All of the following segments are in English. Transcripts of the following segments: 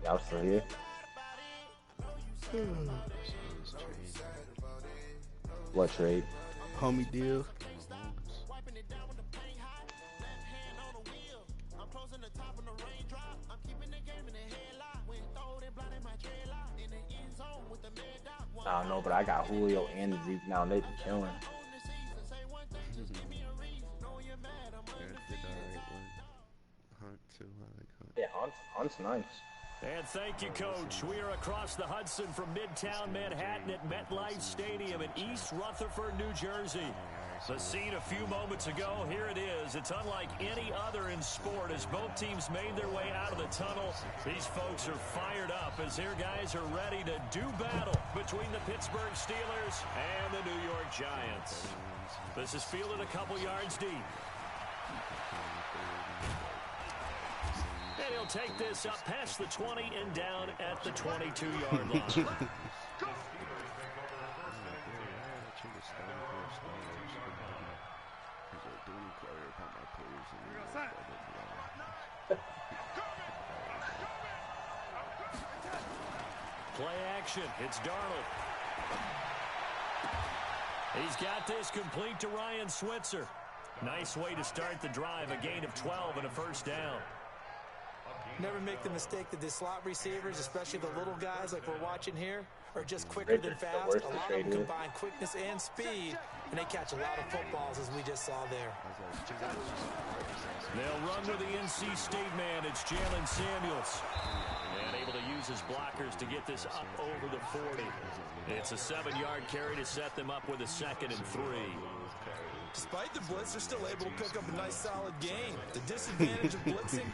Yeah, I'm still here. What trade? Homie deal. I don't know, but I got Julio and Zeke now. They be killing. Hunt too. I like Hunt. Yeah, Hunt's nice. And thank you, Coach. We are across the Hudson from Midtown Manhattan at MetLife Stadium in East Rutherford, New Jersey. The scene a few moments ago, here it is. It's unlike any other in sport as both teams made their way out of the tunnel. These folks are fired up as their guys are ready to do battle between the Pittsburgh Steelers and the New York Giants. This is fielded a couple yards deep. And he'll take this up past the 20 and down at the 22-yard line. Play action. It's Darnold. He's got this complete to Ryan Switzer. Nice way to start the drive. A gain of 12 and a first down. Never make the mistake that the slot receivers, especially the little guys like we're watching here, are just quicker than fast. A lot of them combine quickness and speed, and they catch a lot of footballs, as we just saw there. They'll run with the NC State man. It's Jalen Samuels. And able to use his blockers to get this up over the 40. It's a 7-yard carry to set them up with a 2nd and 3. Despite the blitz, they're still able to pick up a nice solid gain. The disadvantage of blitzing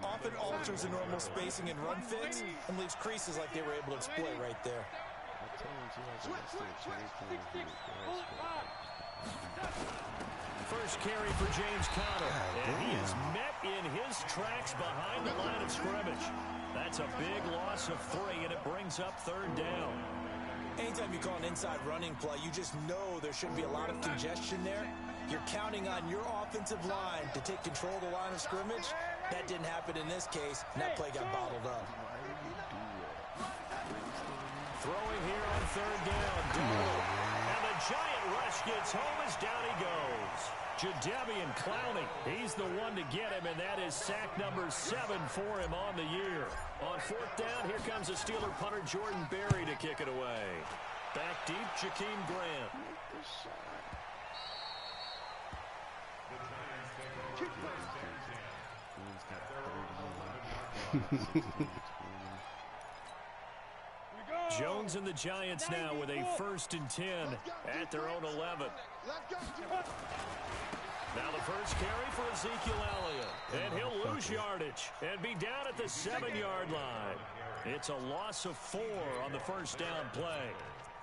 often alters the normal spacing and run fits and leaves creases like they were able to exploit right there. First carry for James Conner, and he is met in his tracks behind the line of scrimmage. That's a big loss of 3, and it brings up 3rd down. Anytime you call an inside running play, you just know there should be a lot of congestion there. You're counting on your offensive line to take control of the line of scrimmage. That didn't happen in this case, and that play got bottled up. Throwing here on 3rd down. And the giant rush gets home as down he goes. Jadeveon Clowney, he's the one to get him, and that is sack number 7 for him on the year. On 4th down, here comes a Steeler punter, Jordan Berry, to kick it away. Back deep, Jakeem Grant. Jones and the Giants now with a 1st and 10 at their own 11. Now the first carry for Ezekiel Elliott. And he'll lose yardage and be down at the 7-yard line. It's a loss of 4 on the first down play.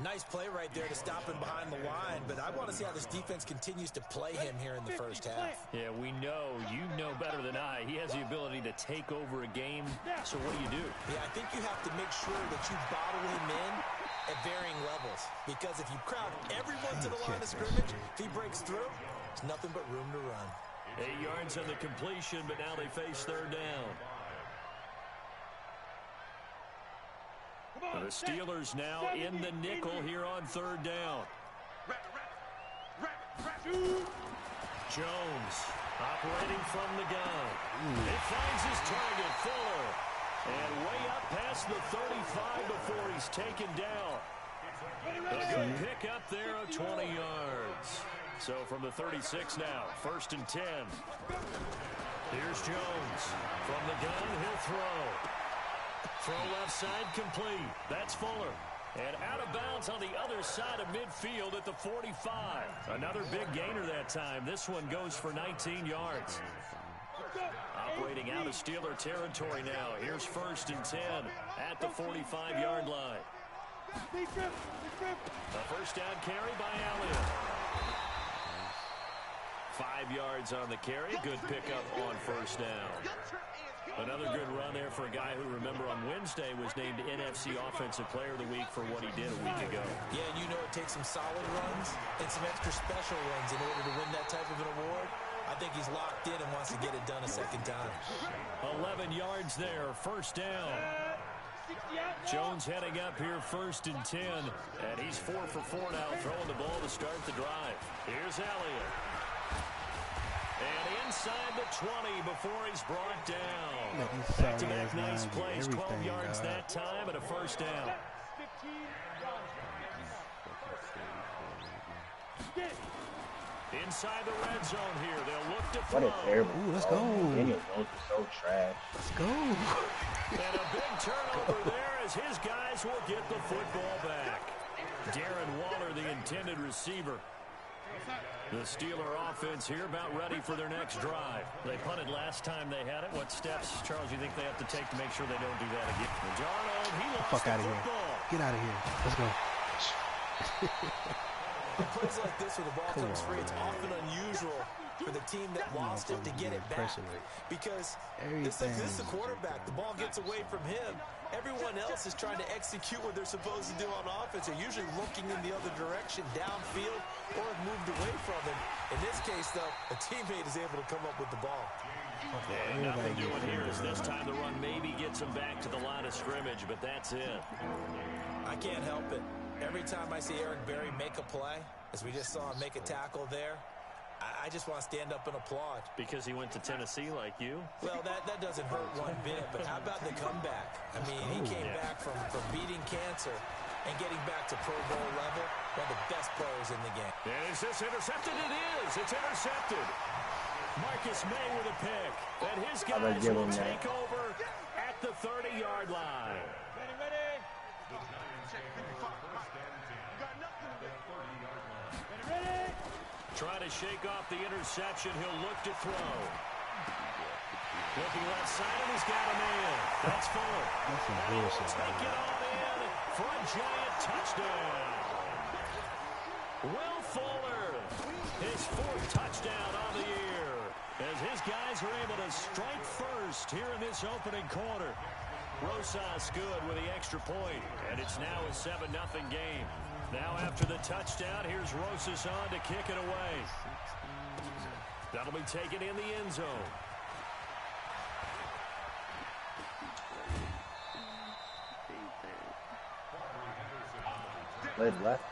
Nice play right there to stop him behind the line, but I want to see how this defense continues to play him here in the first half. Yeah, we know. You know better than I. He has the ability to take over a game, so what do? Yeah, I think you have to make sure that you bottle him in at varying levels, because if you crowd everyone to the line of scrimmage, if he breaks through, there's nothing but room to run. 8 yards on the completion, but now they face 3rd down. The Steelers now in the nickel here on 3rd down. Jones operating from the gun. It finds his target, Fuller. And way up past the 35 before he's taken down. A good pick up there of 20 yards. So from the 36 now, 1st and 10. Here's Jones. From the gun, he'll throw. Throw left side complete. That's Fuller. And out of bounds on the other side of midfield at the 45. Another big gainer that time. This one goes for 19 yards. Operating out of Steeler territory now. Here's 1st and 10 at the 45-yard line. A first down carry by Elliott. 5 yards on the carry. Good pickup on 1st down. Another good run there for a guy who, remember, on Wednesday was named NFC Offensive Player of the Week for what he did a week ago. Yeah, and you know it takes some solid runs and some extra special runs in order to win that type of an award. I I think he's locked in and wants to get it done a second time. 11 yards there, first down. Jones heading up here, 1st and 10. And he's 4 for 4 now, throwing the ball to start the drive. Here's Elliott. And inside the 20 before he's brought down. Back-to-back nice plays, 12 yards that time, and a first down. Inside the red zone here, they'll look to throw. What a terrible. Ooh, let's go. Daniel Jones is so trash. Let's go. And a big turnover there as his guys will get the football back. Darren Waller, the intended receiver. The Steeler offense here about ready for their next drive. They punted last time they had it. What steps, Charles, you think they have to take to make sure they don't do that again? Darnold, he lost Fuck out of the here. football. Get out of here. Let's go. In plays like this where the ball comes free, it's often unusual for the team that lost it to get it back. Because this is the quarterback. The ball gets away from him. Everyone else is trying to execute what they're supposed to do on offense. They're usually looking in the other direction, downfield, or have moved away from him. In this case, though, a teammate is able to come up with the ball. And nothing doing here is this time the run maybe gets them back to the line of scrimmage, but that's it. I can't help it. Every time I see Eric Berry make a play, as we just saw him make a tackle there, I just want to stand up and applaud. Because he went to Tennessee like you? Well, that doesn't hurt one bit, but how about the comeback? I mean, he came back from beating cancer and getting back to Pro Bowl level, one of the best players in the game. And is this intercepted? It is. It's intercepted. Marcus May with a pick. And his guys will take over at the 30-yard line. Trying to shake off the interception. He'll look to throw. Looking left side, and he's got a man. That's Fuller. Take it on in for a giant touchdown. Will Fuller, his 4th touchdown on the year, as his guys are able to strike first here in this opening quarter. Rosas good with the extra point, and it's now a 7-0 game. Now after the touchdown, here's Rosas on to kick it away. That'll be taken in the end zone. Led left.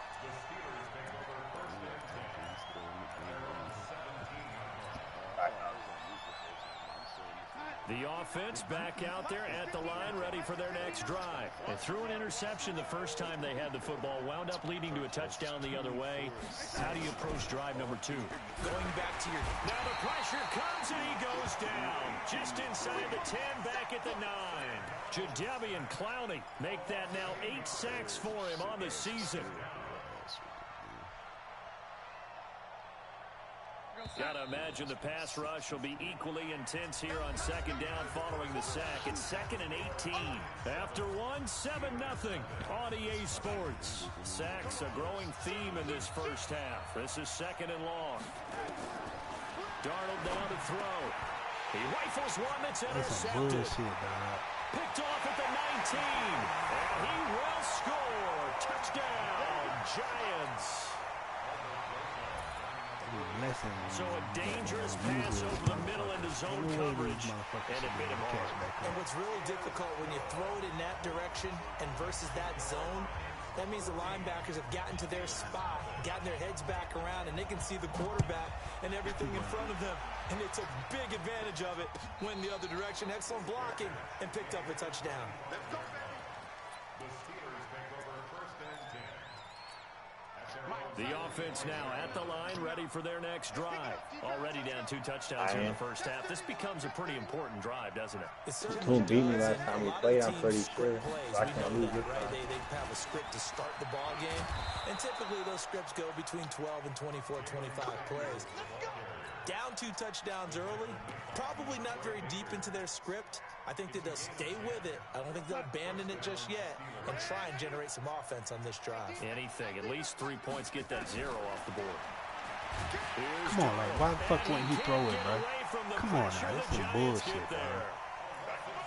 The offense back out there at the line, ready for their next drive. They threw an interception the first time they had the football, wound up leading to a touchdown the other way. How do you approach drive number 2? Going back to your... Now the pressure comes and he goes down. Just inside the 10, back at the 9. Jadeveon Clowney make that now 8 sacks for him on the season. Gotta imagine the pass rush will be equally intense here on second down following the sack. It's 2nd and 18. After 7-0 on EA Sports. Sacks a growing theme in this first half. This is 2nd and long. Darnold down to throw. He rifles one that's intercepted. Picked off at the 19. And he will score. Touchdown, Giants. So a dangerous pass over the middle into zone coverage, and it hit him hard. And what's really difficult when you throw it in that direction and versus that zone, that means the linebackers have gotten to their spot, gotten their heads back around, and they can see the quarterback and everything in front of them. And it's a big advantage of it when the other direction. Excellent blocking and picked up a touchdown. The offense now at the line, ready for their next drive. Already down 2 touchdowns here in the first half. This becomes a pretty important drive, doesn't it? Who beat me last time we played, I'm pretty sure. So I can't lose it. They have a script to start the ball game, and typically those scripts go between 12 and 24, 25 plays. Down 2 touchdowns early, probably not very deep into their script. I think that they'll stay with it. I don't think they'll abandon it just yet and try and generate some offense on this drive. Anything. At least 3 points. Get that 0 off the board. Come on, like, why the fuck wouldn't he throw it, bro? Come on now, this is bullshit, bro.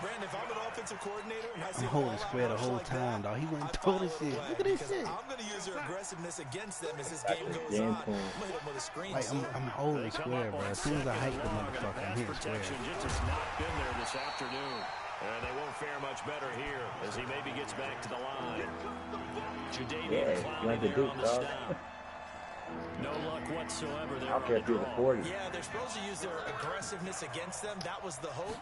Brandon, if I'm an offensive coordinator and I see I'm holding square the whole time, dog. He went and told us shit. Look at this shit. I'm going to use their aggressiveness against them as this game goes on. I'm going to hit them with a screen like, I'm holding square, bro. As soon as I hike the motherfucker, I'm hitting square. Just has not been there this afternoon. And they won't fare much better here as he maybe gets back to the line. Jadavian Clowney there on the stop. No luck whatsoever there. I don't care if you're the 40. Yeah, they're supposed to use their aggressiveness against them. That was the hope.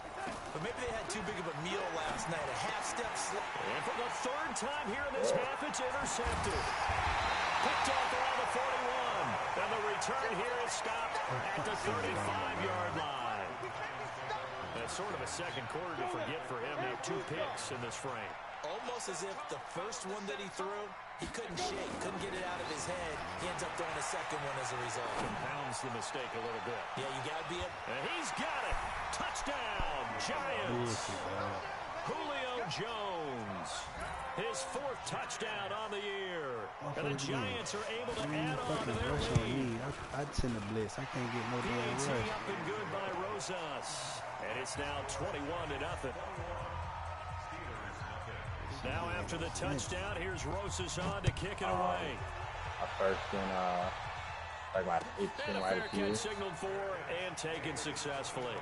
But maybe they had too big of a meal last night. A half-step slip. And for the third time here in this half, it's intercepted. Picked off around the 41. And the return here is stopped at the 35-yard line. That's sort of a second quarter to forget for him. Now 2 picks in this frame. Almost as if the first one that he threw, he couldn't shake, couldn't get it out of his head. He ends up throwing a second one as a result. Compounds the mistake a little bit. Yeah, you got to be it. And he's got it. Touchdown, Giants. Julio Jones. His 4th touchdown on the year. And the Giants are able to add on to their lead. I'd send a blitz. I can't get no damn rush. Up and good by Rosas. And it's now 21-0. Now after the touchdown, here's Rosas on to kick it away. A first and like my 8th wide receiver. Signaled for and taken successfully.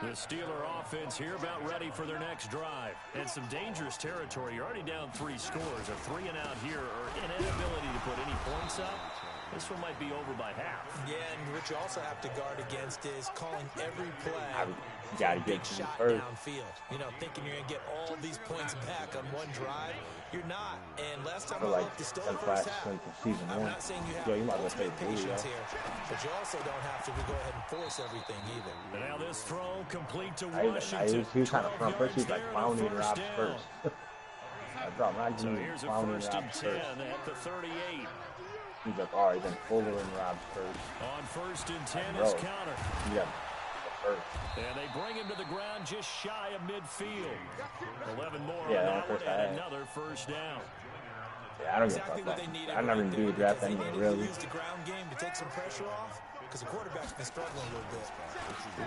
The Steeler offense here about ready for their next drive. And some dangerous territory. You're already down 3 scores. A 3-and-out here or an inability to put any points up. This one might be over by half. Yeah, and what you also have to guard against is calling every play got to get shot first. downfield. You know, thinking you're going to get all these points back on one drive. You're not. And last time I looked, it's still the first half. I'm not saying you have ultimate patience here, but you also don't have to go ahead and force everything either. And now this throw complete to Washington. He was kind of front first. He was like pounding Rob's first. So here's a 1st and 10 at the 38. He's like, all right, then Fuller and Rob's first. On 1st and 10 is counter. Yeah. First. And they bring him to the ground just shy of midfield. 11 more on that one and another 1st down. Yeah, I don't give a fuck. I never do a draft anyway, really. Use the ground game to take some pressure off because the quarterback's been struggling a little bit.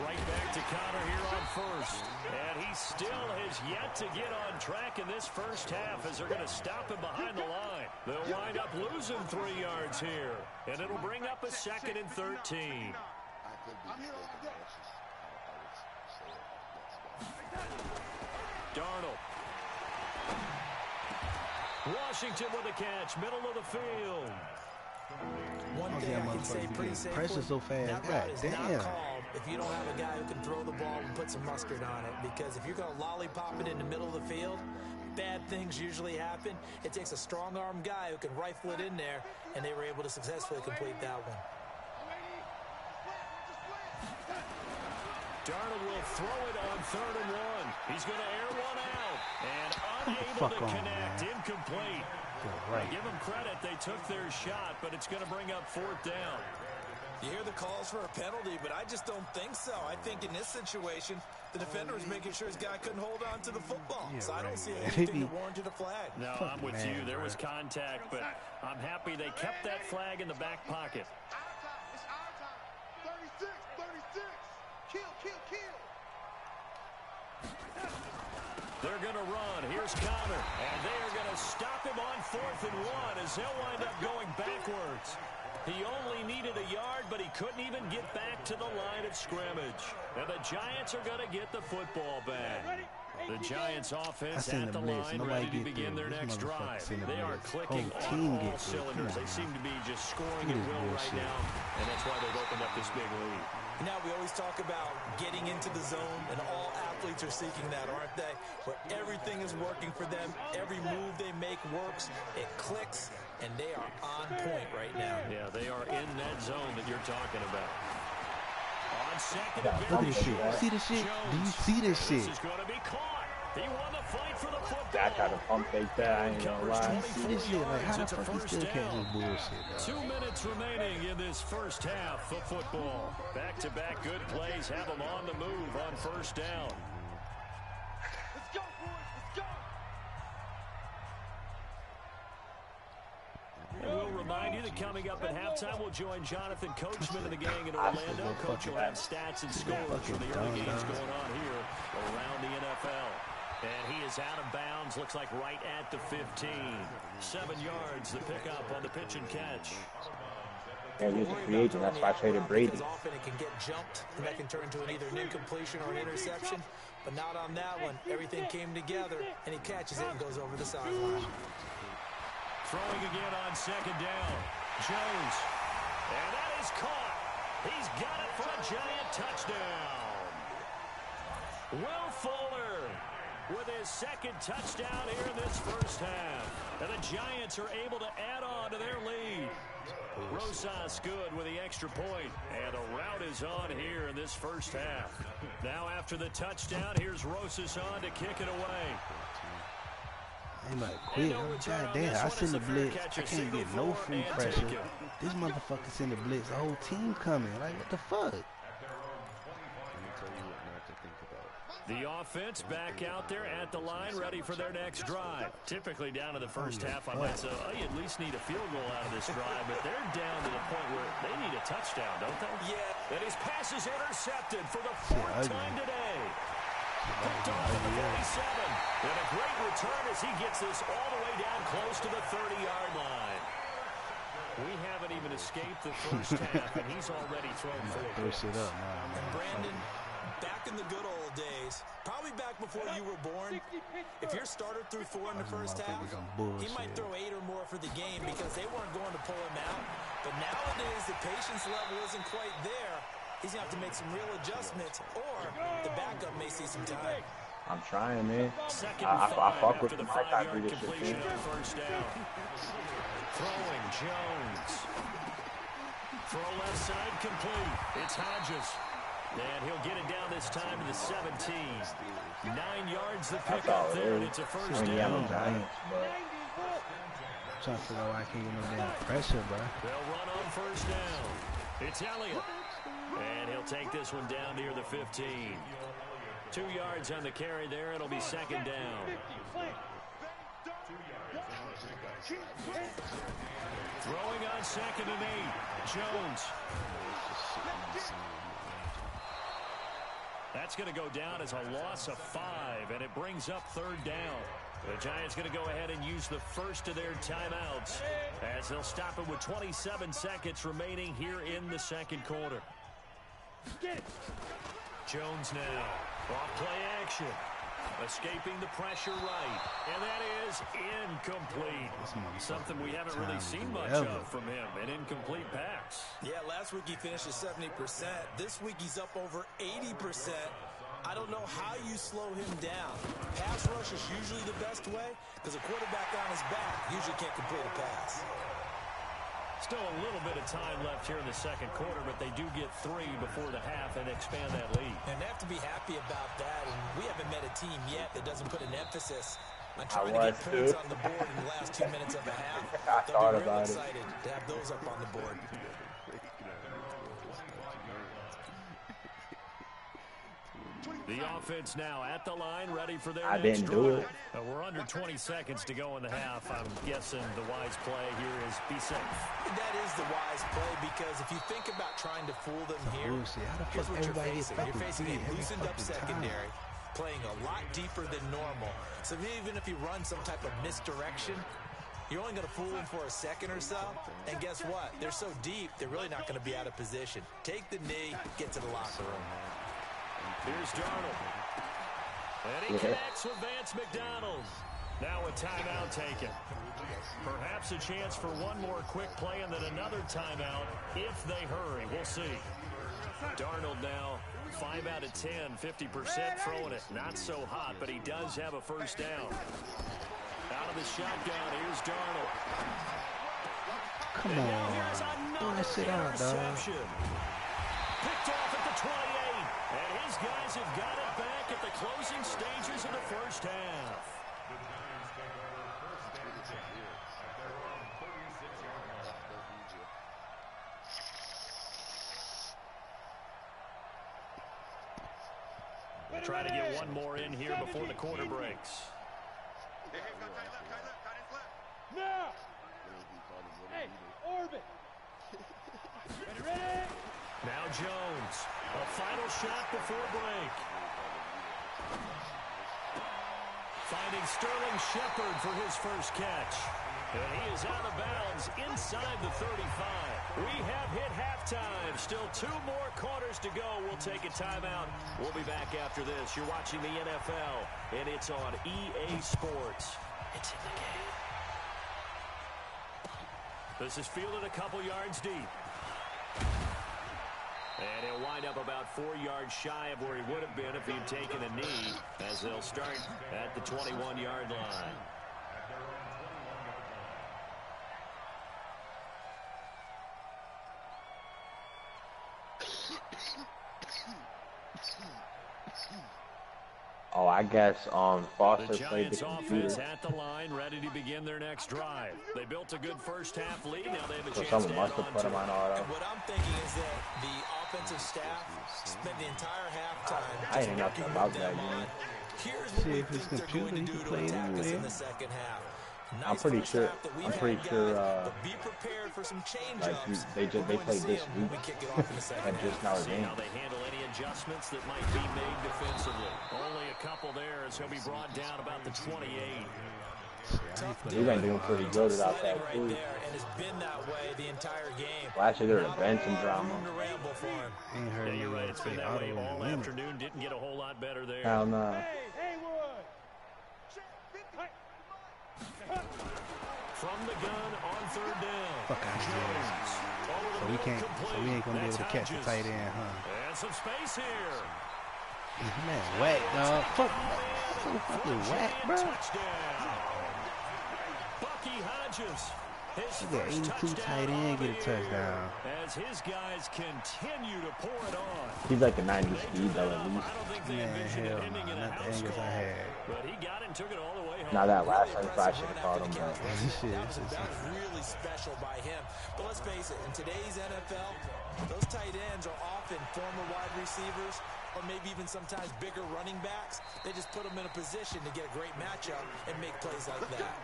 Right back to Connor here on 1st. And he still has yet to get on track in this first half as they're going to stop him behind the line. They'll wind up losing 3 yards here. And it'll bring up a 2nd and 13. Darnold. Washington with a catch, middle of the field. One thing I can say pretty safely, pressure so fast. God damn. If you don't have a guy who can throw the ball and put some mustard on it, because if you're going to lollipop it in the middle of the field, bad things usually happen. It takes a strong-arm guy who can rifle it in there, and they were able to successfully complete that one. Darnold will throw it on 3rd and 1. He's going to air one out. And unable to connect. Incomplete. Right. Give them credit. They took their shot, but it's going to bring up 4th down. You hear the calls for a penalty, but I just don't think so. I think in this situation, the defender was making sure his guy couldn't hold on to the football. Yeah, so I don't see anything that warranted a flag. No, I'm with you. There was contact, but I'm happy they kept that flag in the back pocket. It's our time. 36. Kill. They're going to run. Here's Connor. And they are going to stop him on 4th and 1 as he'll wind up going backwards. He only needed a yard, but he couldn't even get back to the line of scrimmage. And the Giants are going to get the football back. The Giants offense at the line, ready to begin their next drive. They are clicking on all cylinders. They seem to be just scoring at will right now, and that's why they've opened up this big lead. Now, we always talk about getting into the zone, and all athletes are seeking that, aren't they? Where everything is working for them. Every move they make works. It clicks, and they are on point right now. Yeah, they are in that zone that you're talking about. On 2nd and Look at this shit. You see this shit? Do you see this shit? This is going to be caught. He won the fight for the football. That kind of pump fake that, I ain't gonna lie. See this shit? Like, how the fuck you still catch this bullshit, dog? 2 minutes remaining in this first half of football. Back-to-back good plays have them on the move on 1st down. Let's go, boys. Let's go. And we'll remind you And coming up at halftime, we'll join Jonathan Coachman and the gang in Orlando. Coach will have stats and scores from the early games going on here around the NFL. And he is out of bounds, looks like right at the 15. 7 yards, the pickup on the pitch and catch. Yeah, he was a free agent. That's why I traded Brady. Often it can get jumped, and that can turn into either an incompletion or an interception. But not on that one. Everything came together, and he catches it and goes over the sideline. Throwing again on second down. Jones. And that is caught. He's got it for a giant touchdown. Will Fuller with his second touchdown here in this first half. And the Giants are able to add on to their lead. Rosas good with the extra point. And the route is on here in this first half. Now after the touchdown, here's Rosas on to kick it away. They might quit. God damn, I send the blitz. I can't get no free pressure. This motherfucker send the blitz. The whole team coming. Like, what the fuck? The offense back out there at the line, ready for their next drive. Typically down to the first half, I might say, oh, you at least need a field goal out of this drive, but they're down to the point where they need a touchdown, don't they? Yeah. And his pass is intercepted for the 4th time today. Picked off at the 47. And a great return as he gets this all the way down close to the 30-yard line. We haven't even escaped the first half, and he's already thrown 4. Push it up, man. And Brandon, back in the good old days, probably back before you were born, if your starter threw 4 in the first half, he might throw 8 or more for the game because they weren't going to pull him out. But nowadays, the patience level isn't quite there. He's going to have to make some real adjustments, or the backup may see some time. I'm trying, man. I fuck with the him. I 5-yard do this shit, completion man. on first down. Throwing Jones. Throw left side complete. It's Hodges. And he'll get it down this time to the 17. 9 yards the pickup there, and it's a first down. I'm trying to figure out why I can't get no damn pressure, bro. They'll run on first down. It's Elliott. And he'll take this one down near the 15. 2 yards on the carry there. It'll be second down. Throwing on 2nd and 8. Jones. That's going to go down as a loss of 5, and it brings up 3rd down. The Giants going to go ahead and use the first of their timeouts as they'll stop it with 27 seconds remaining here in the second quarter. Jones now. Off play action. Escaping the pressure right. And that is incomplete. Something we haven't really seen much of from him. An incomplete pass. Yeah, last week he finished at 70%. This week he's up over 80%. I don't know how you slow him down. Pass rush is usually the best way because a quarterback on his back usually can't complete a pass. Still a little bit of time left here in the second quarter, but they do get 3 before the half and expand that lead. And they have to be happy about that, and we haven't met a team yet that doesn't put an emphasis on trying to get points on the board in the last 2 minutes of a half. They'll be real excited to have those up on the board. The offense now at the line, ready for their I next didn't do drive. it. We're under 20 seconds to go in the half. I'm guessing the wise play here is be safe. That is the wise play because if you think about trying to fool them here, here's what you're facing. You're facing a loosened-up secondary, playing a lot deeper than normal. So even if you run some type of misdirection, you're only going to fool them for a second or so. And guess what? They're so deep, they're really not going to be out of position. Take the knee, get to the locker room. Here's Darnold. And he connects with Vance McDonald. Now a timeout taken. Perhaps a chance for one more quick play and then another timeout if they hurry. We'll see. Darnold now 5 out of 10, 50% throwing it. Not so hot, but he does have a first down. Out of the shotgun, here's Darnold. Come on. Throw that shit out, dog. Picked off at the 28. And his guys have got it back at the closing stages of the first half. We'll try to get one more in here before the quarter breaks. Now! Hey, Orbit! Jones. A final shot before break. Finding Sterling Shepard for his first catch. And he is out of bounds inside the 35. We have hit halftime. Still 2 more quarters to go. We'll take a timeout. We'll be back after this. You're watching the NFL, and it's on EA Sports. It's in the game. This is fielded a couple yards deep. And he'll wind up about 4 yards shy of where he would have been if he'd taken a knee, as they'll start at the 21-yard line. Oh, I guess Foster The played the Giants offense at the line, ready to begin their next drive. They built a good first-half lead. Now they have a chance someone to must add have on put to him it. on auto. And what I'm thinking is that the offensive staff spent the entire halftime I ain't nothing about that, you know. Here's what See, we if it's think they're going computer, to he do can play to attack us anywhere. in the second half. I'm pretty first sure. half that we've I'm pretty had, sure. guys, but be prepared for some Like change-ups. they We're played going to see this them when week we kick it off in the second and half. just now See game. how they handle any adjustments that might be made defensively. Only a couple there as he'll be brought down about the 28. We've been doing pretty good without that Right too. there, and it's been that way the entire game. Last year there was Benson drama. Room to ramble for him. Ain't heard Yeah, you're right. It's been that way auto all win. afternoon. Didn't get a whole lot better there. Hell no. From the gun on 3rd down. Fuck out of here. Jones. Over the So we middle, can't. So complete. we ain't gonna be able to That's catch the Hodges. tight end, huh? And some space here. Man, whack, dog. Fuck, so fucking whack, bro. Touchdown. Bucky Hodges. His You got first 82 touchdown tight end of get a the year. touchdown. As his guys continue to pour it on. He's like a 90 speed though at I least. don't think they Man, envisioned hell it ending no, in a not the house angles I call. had. But he got it and took it all the way home. Now that last Really time I should impressive have caught run him, after but the catch. Shit, That was shit. really special by him. But let's face it, in today's NFL, those tight ends are often former wide receivers or maybe even sometimes bigger running backs. They just put them in a position to get a great matchup and make plays like that.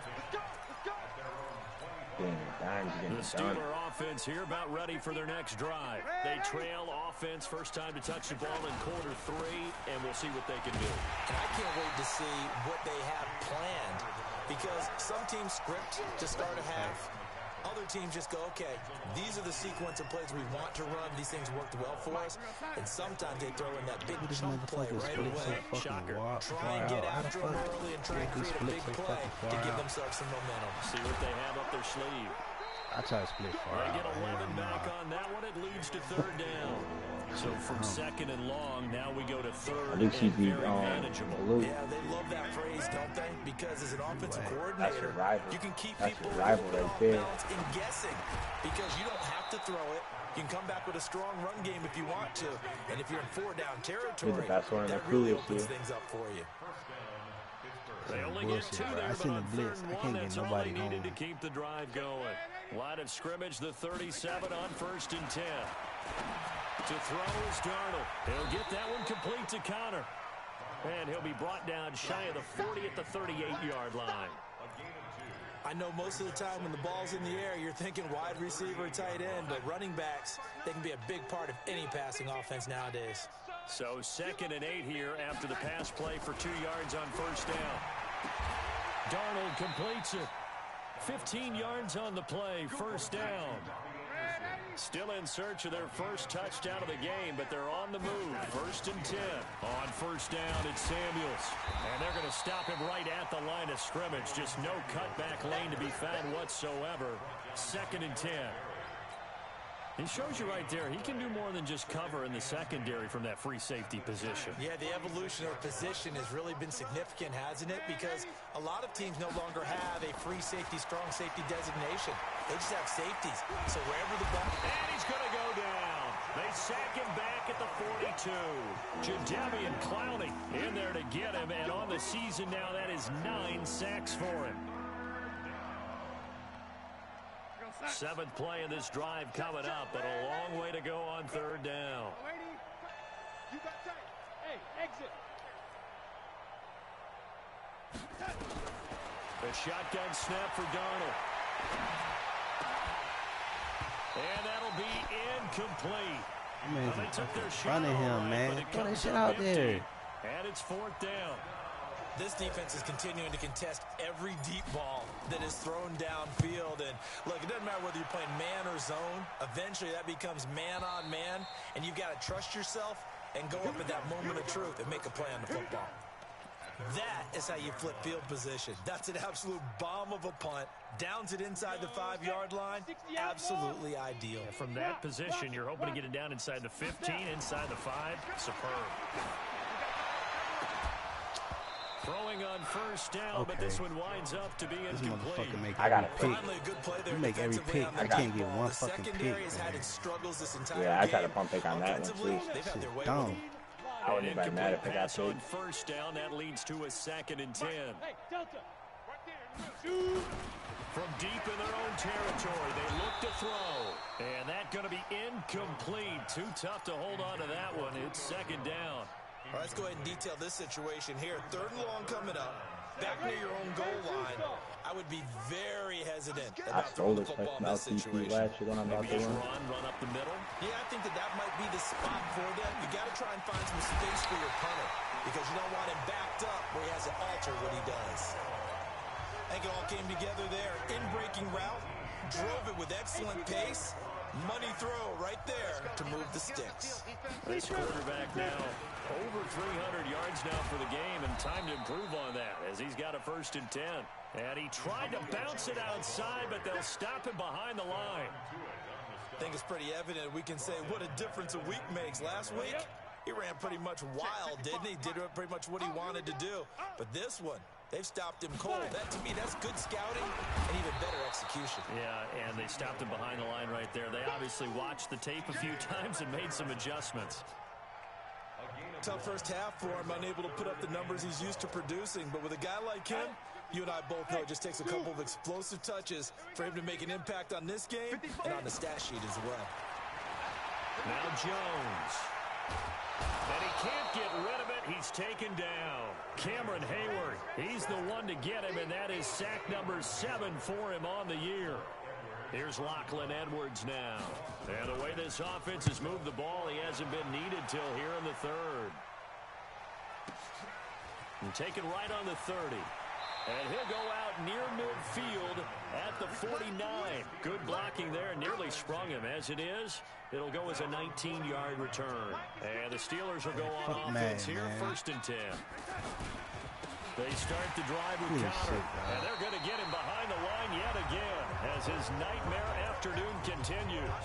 getting dimes, The getting done. Steeler offense here about ready for their next drive. They trail offense, first time to touch the ball in quarter 3, and we'll see what they can do. And I can't wait to see what they have planned, because some teams script to start a half. Other teams just go, okay, these are the sequence of plays we want to run. These things worked well for us. And sometimes they throw in that big This chunk play motherfucker right split so away. fucking Shocker. Try and get How the after them fuck? early and try Yeah, and he create a split big so play fucking to far give out. themselves some momentum. See what they have up their sleeve. I try to split far They out. get 11 back Hell on that one. It leads to 3rd down. So from 2nd and long, now we go to 3rd At least he and beat very manageable. Blue. Yeah, they love that phrase, don't they? Because as an offensive That's coordinator, your rival. you can keep That's people your rival a little right bit there. off balance and guessing, because you don't have to throw it. You can come back with a strong run game if you want to. And if you're in 4-down territory, best one in that the really crew opens this year. things up for you. They only bullshit, get 2 bro. there, I but seen on the blitz. 3rd and I 1, can't get that's all nobody they needed home. to keep the drive going. Line of scrimmage, the 37 on 1st and 10. To throw is Darnold. He'll get that one complete to Connor. And he'll be brought down shy of the 40 at the 38-yard line. I know most of the time when the ball's in the air, you're thinking wide receiver, tight end, but running backs, they can be a big part of any passing offense nowadays. So 2nd and 8 here after the pass play for 2 yards on 1st down. Darnold completes it. 15 yards on the play, 1st down. Still in search of their first touchdown of the game, but they're on the move. 1st and 10. On 1st down, it's Samuels. And they're going to stop him right at the line of scrimmage. Just no cutback lane to be found whatsoever. 2nd and 10. He shows you right there, he can do more than just cover in the secondary from that free safety position. Yeah, the evolution of position has really been significant, hasn't it? Because a lot of teams no longer have a free safety, strong safety designation. They just have safeties. So wherever the ball... And he's going to go down. They sack him back at the 42. Jadeveon Clowney in there to get him. And on the season now, that is 9 sacks for him. 7th play of this drive coming up, but a long way to go on 3rd down. You got tight. Hey, exit. The shotgun snap for Darnold. And that'll be incomplete. Man, in front of him, man. Throw that shit out there. And it's 4th down. This defense is continuing to contest every deep ball that is thrown downfield. And look, it doesn't matter whether you're playing man or zone. Eventually, that becomes man on man. And you've got to trust yourself and go up at that moment of truth and make a play on the football. That is how you flip field position. That's an absolute bomb of a punt. Downs it inside the 5-yard line. Absolutely ideal. Yeah, from that position, you're hoping to get it down inside the 15, inside the 5. Superb. Throwing on 1st down, but this one winds up to be incomplete. This motherfucker make I got every a pick. Finally, a good play there. You make every pick. I can't get one fucking pick. Has had its struggles this entire Yeah, I game. tried to pump pick on that one too. They've had their way Dumb. with it. I wouldn't even be mad if I got Pass on picked. 1st down. That leads to a 2nd and 10. Hey, Delta. Right there. From deep in their own territory, they look to throw. And that's going to be incomplete. Too tough to hold on to that one. It's 2nd down. All right, let's go ahead and detail this situation here. 3rd and long coming up. Back near your own goal line. I would be very hesitant I about stole throwing the this football in now this CP situation. last year when I'm about Maybe to just run. run up the middle. Yeah, I think that might be the spot for them. You got to try and find some space for your punter because you don't want him backed up where he has to alter what he does. I think it all came together there. In-breaking route, drove it with excellent pace. Money throw right there to move the sticks. This quarterback now over 300 yards now for the game, and time to improve on that as he's got a 1st and 10. And he tried to bounce it outside, but they'll stop him behind the line. I think it's pretty evident we can say what a difference a week makes. Last week, he ran pretty much wild, didn't he? Did pretty much what he wanted to do. But this one, they've stopped him cold. That, to me, that's good scouting and even better execution. Yeah, and they stopped him behind the line right there. They obviously watched the tape a few times and made some adjustments. Tough first half for him, unable to put up the numbers he's used to producing. But with a guy like him, you and I both know it just takes a couple of explosive touches for him to make an impact on this game and on the stat sheet as well. Now Jones. And he can't get rid of it. He's taken down. Cameron Hayward, he's the one to get him, and that is sack number 7 for him on the year. Here's Lachlan Edwards now. And the way this offense has moved the ball, he hasn't been needed till here in the 3rd. And taken right on the 30. And he'll go out near midfield at the 49. Good blocking there. Nearly sprung him. As it is, it'll go as a 19-yard return. And the Steelers will go on offense here, 1st and 10. They start the drive with Connor. And they're going to get him behind the line yet again as his nightmare afternoon continues.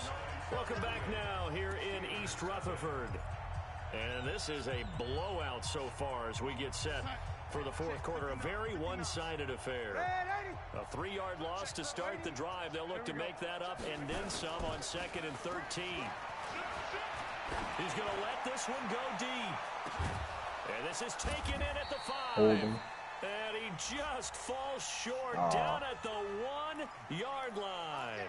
Welcome back now here in East Rutherford. And this is a blowout so far as we get set for the 4th quarter. A very one-sided affair. A 3-yard loss to start the drive. They'll look to make that up and then some on 2nd and 13. He's going to let this one go deep. And this is taken in at the 5. And he just falls short down at the 1-yard line.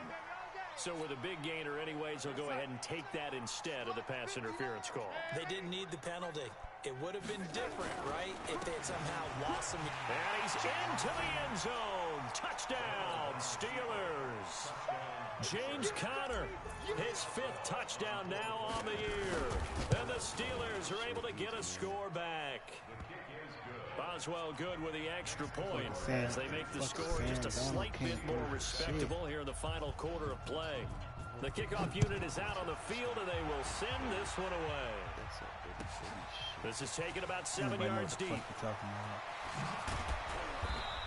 So with a big gainer anyways, he'll go ahead and take that instead of the pass interference call. They didn't need the penalty. It would have been different, right, if they had somehow lost him. And he's into the end zone. Touchdown, Steelers. James Conner, his 5th touchdown now on the year. And the Steelers are able to get a score back. Boswell good with the extra point as they make the score just a slight bit more respectable here in the final quarter of play. The kickoff unit is out on the field, and they will send this one away. This is taken about 7 yards deep.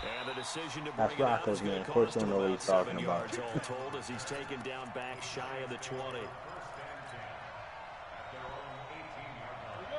And the decision to bring it out is going to cost him about 7 yards all told as he's taken down back shy of the 20.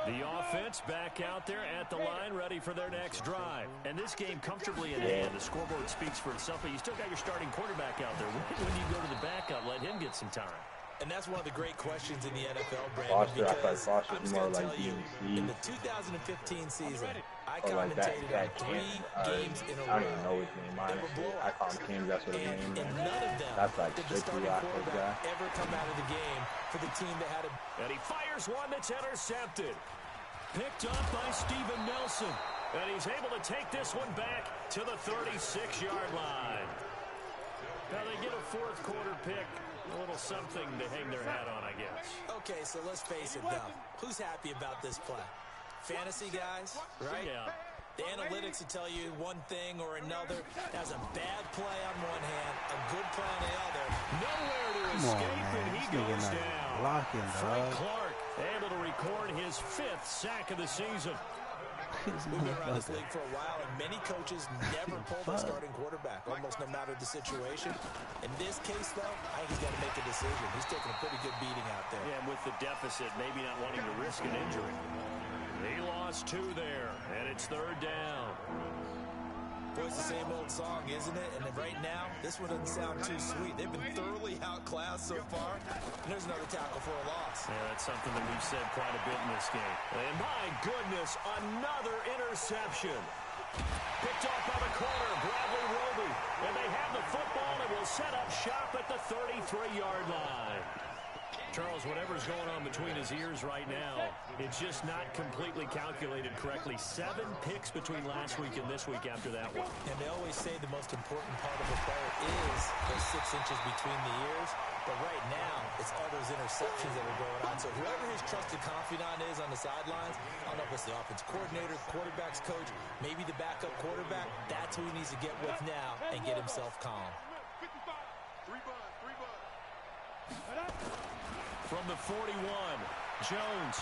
The offense back out there at the line, ready for their next drive. And this game comfortably in hand. The scoreboard speaks for itself, but you still got your starting quarterback out there. When do you go to the backup, let him get some time? And that's one of the great questions in the NFL, Brandon, because I'm just going to tell you, in the 2015 season, I commentated on 3 games in a row. I don't even know his name, honestly. I call him King, that's what his name is. And none of them that's like did the starting quarterback ever come out of the game for the team that had a... And he fires one that's intercepted. Picked up by Steven Nelson. And he's able to take this one back to the 36-yard line. Now they get a 4th quarter pick A little something to hang their hat on, I guess. Okay, so let's face it, though. Who's happy about this play? Fantasy guys, right? Yeah. The analytics will tell you one thing or another. That's a bad play on one hand, a good play on the other. Nowhere to escape, and he goes down. Blocking, Frank Clark able to record his 5th sack of the season. We've been around this league for a while, and many coaches never pull their starting quarterback, almost no matter the situation. In this case, though, I think he's got to make a decision. He's taking a pretty good beating out there. Yeah, and with the deficit, maybe not wanting to risk an injury. He lost 2 there, and it's 3rd down. Boy, it's the same old song, isn't it? And right now, this one doesn't sound too sweet. They've been thoroughly outclassed so far. And there's another tackle for a loss. Yeah, that's something that we've said quite a bit in this game. And my goodness, another interception. Picked off by the corner, Bradley Roby. And they have the football and will set up shop at the 33-yard line. Charles, whatever's going on between his ears right now, it's just not completely calculated correctly. 7 picks between last week and this week after that one. And they always say the most important part of a player is those 6 inches between the ears. But right now, it's all those interceptions that are going on. So whoever his trusted confidant is on the sidelines, I don't know if it's the offense coordinator, quarterback's coach, maybe the backup quarterback, that's who he needs to get with now and get himself calm. From the 41, Jones.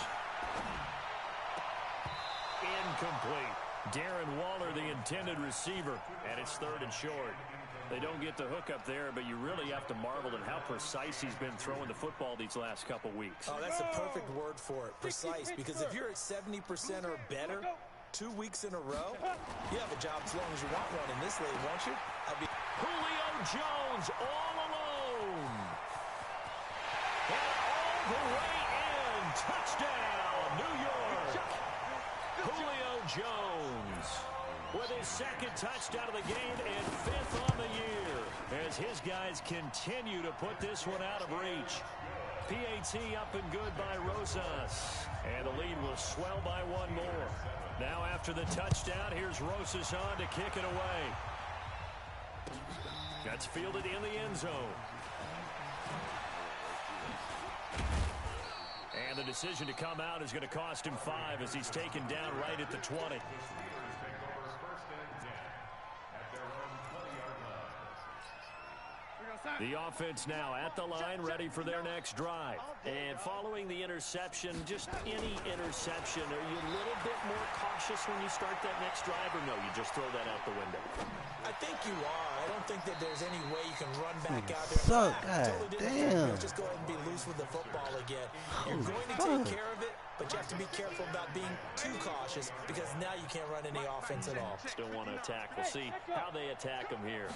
Incomplete. Darren Waller, the intended receiver, and it's 3rd and short. They don't get the hook up there, but you really have to marvel at how precise he's been throwing the football these last couple weeks. Oh, that's the perfect word for it, precise, because if you're at 70% or better 2 weeks in a row, you have a job as long as you want one in this league, won't you? Julio Jones all alone. And all the way in. Touchdown, New York. Julio Jones with his 2nd touchdown of the game and 5th on the year as his guys continue to put this one out of reach. PAT up and good by Rosas. And the lead will swell by 1 more. Now after the touchdown, here's Rosas on to kick it away. That's fielded in the end zone. And the decision to come out is going to cost him 5 as he's taken down right at the 20. The offense now at the line, ready for their next drive. And following the interception, just any interception, are you a little bit more cautious when you start that next drive, or no, you just throw that out the window? I think you are. I don't think that there's any way you can run back out there. God damn. Just go ahead and be loose with the football again. You're going to take care of it, but you have to be careful about being too cautious because now you can't run any offense at all. Still want to attack. We'll see how they attack him here.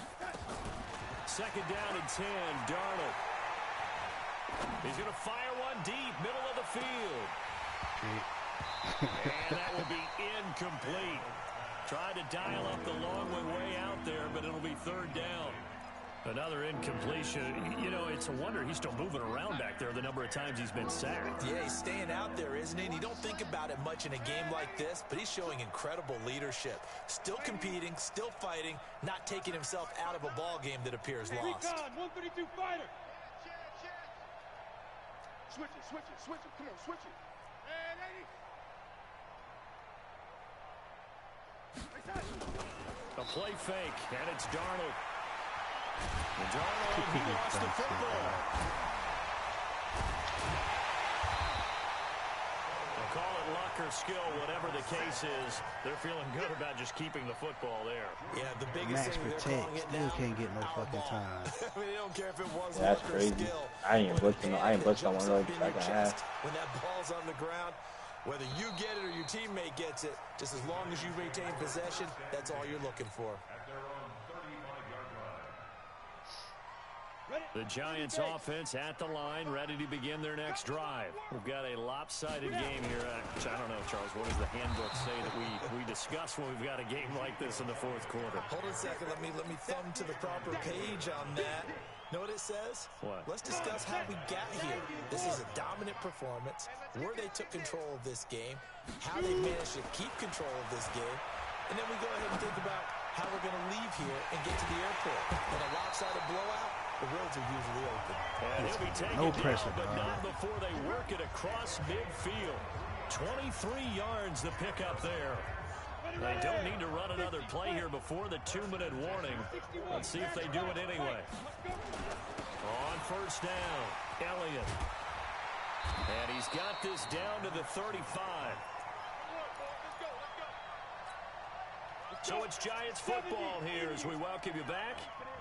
2nd down and 10, Darnold. He's going to fire one deep, middle of the field. And that will be incomplete. Tried to dial up the long way out there, but it'll be 3rd down. Another incompletion. You know, it's a wonder he's still moving around back there the number of times he's been sacked. Yeah, he's staying out there, isn't he? And you don't think about it much in a game like this, but he's showing incredible leadership. Still competing, still fighting, not taking himself out of a ball game that appears lost. 132 fighter. Switch it. Come on, switch it. A play fake, and it's Darnold. And Darnold, he lost the football. They'll call it luck or skill, whatever the case is. They're feeling good about just keeping the football there. Yeah, the biggest thing they're calling it now, can't get no fucking time. I mean, they don't care if it was That's luck or crazy. skill. I ain't blitzing on one of those second half. When that ball's on the ground, whether you get it or your teammate gets it, just as long as you retain possession, that's all you're looking for. The Giants offense at the line, ready to begin their next drive. We've got a lopsided game here. I don't know, Charles, what does the handbook say that we discuss when we've got a game like this in the 4th quarter? Hold on a second. Let me thumb to the proper page on that. Know what it says? What? Let's discuss how we got here. This is a dominant performance, where they took control of this game, how they managed to keep control of this game, and then we go ahead and think about how we're going to leave here and get to the airport. In a lopsided blowout, the roads are usually open. And he'll be taken No pressure, down, but dog. not before they work it across midfield. 23 yards the pickup there. They don't need to run another play here before the 2-minute warning. Let's see if they do it anyway. On first down, Elliott. And he's got this down to the 35. So it's Giants football here as we welcome you back.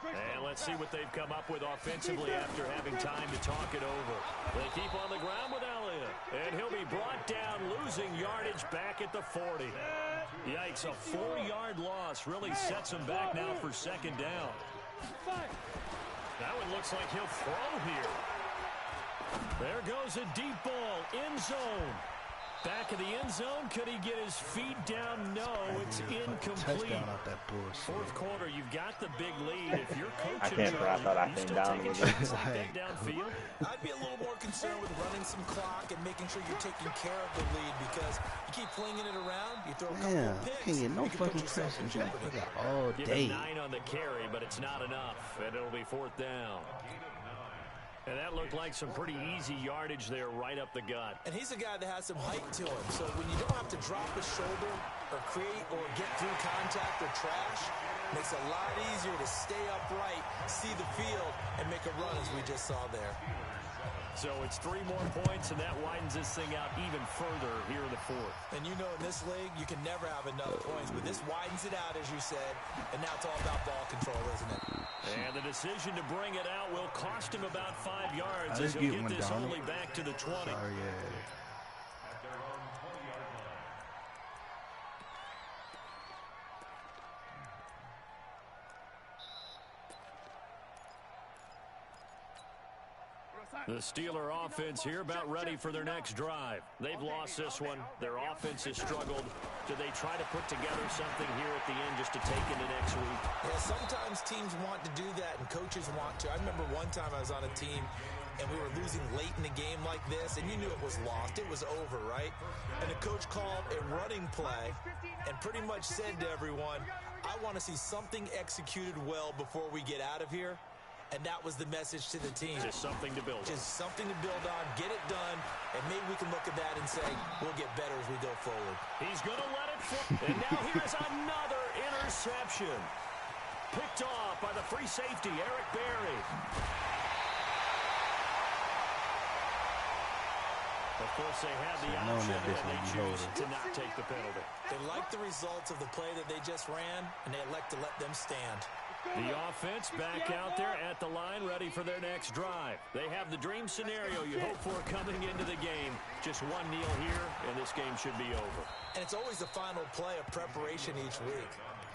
And let's see what they've come up with offensively after having time to talk it over. They keep on the ground with Elliott. And he'll be brought down, losing yardage back at the 40. Yikes, a 4-yard loss really sets him back now for second down. That one looks like he'll throw here. There goes a deep ball, end zone. Back of the end zone, could he get his feet down? No, it's incomplete. Touchdown off that bullshit. Fourth quarter, you've got the big lead. If you're coaching, I can't throw. I thought I came down with it. like that downfield. I'd be a little more concerned with running some clock and making sure you're taking care of the lead because you keep flinging it around, you throw a couple Damn, of picks, can't get no you can put fucking yourself pressure. in jeopardy. I got all Give day. him 9 on the carry, but it's not enough, and it'll be fourth down. And that looked like some pretty easy yardage there right up the gut. And he's a guy that has some height to him. So when you don't have to drop a shoulder or create or get through contact or trash, it makes it a lot easier to stay upright, see the field, and make a run as we just saw there. So it's 3 more points, and that widens this thing out even further here in the fourth. And you know in this league, you can never have enough points. But this widens it out, as you said. And now it's all about ball control, isn't it? And the decision to bring it out will cost him about 5 yards Let's as he'll get get one this down. only back to the 20. Sorry, yeah. The Steeler offense here about ready for their next drive. They've lost this one. Their offense has struggled. Do they try to put together something here at the end just to take into next week? Yeah, sometimes teams want to do that and coaches want to. I remember one time I was on a team and we were losing late in a game like this and you knew it was lost. It was over, right? And the coach called a running play and pretty much said to everyone, I want to see something executed well before we get out of here. And that was the message to the team. Just something to build on. Just something to build on, get it done, and maybe we can look at that and say, we'll get better as we go forward. He's going to let it fly. And now here's another interception. Picked off by the free safety, Eric Berry. Of course, they had the option, and they choose to not take the penalty. They like the results of the play that they just ran, and they elect to let them stand. The offense back out there at the line, ready for their next drive. They have the dream scenario you hope for coming into the game. Just one kneel here, and this game should be over. And it's always the final play of preparation each week.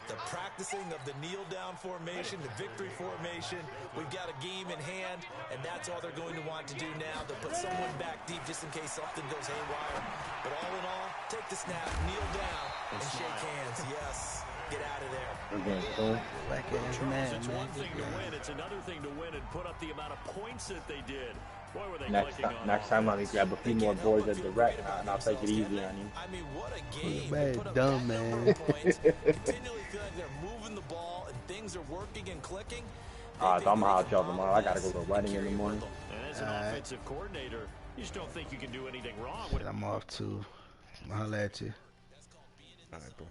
The practicing of the kneel-down formation, the victory formation. We've got a game in hand, and that's all they're going to want to do now. They'll put someone back deep just in case something goes haywire. But all in all, take the snap, kneel down, and shake hands. Yes. Get out of there. Okay, cool. It's one thing to win. It's another thing to win and put up the amount of points that they did. Boy, were they Next time let me grab a few more boys at direct and I'll take it easy on you. I mean, what a game. Man, They put up dumb, that number man. of points, continually feel like they're moving the ball and things are working and clicking. Alright, so I'm gonna holler at y'all tomorrow. I gotta go to a wedding in the morning. And as an offensive coordinator, you just don't think you can do anything wrong with it. I'm off too. I'll holler at you. All right, bro.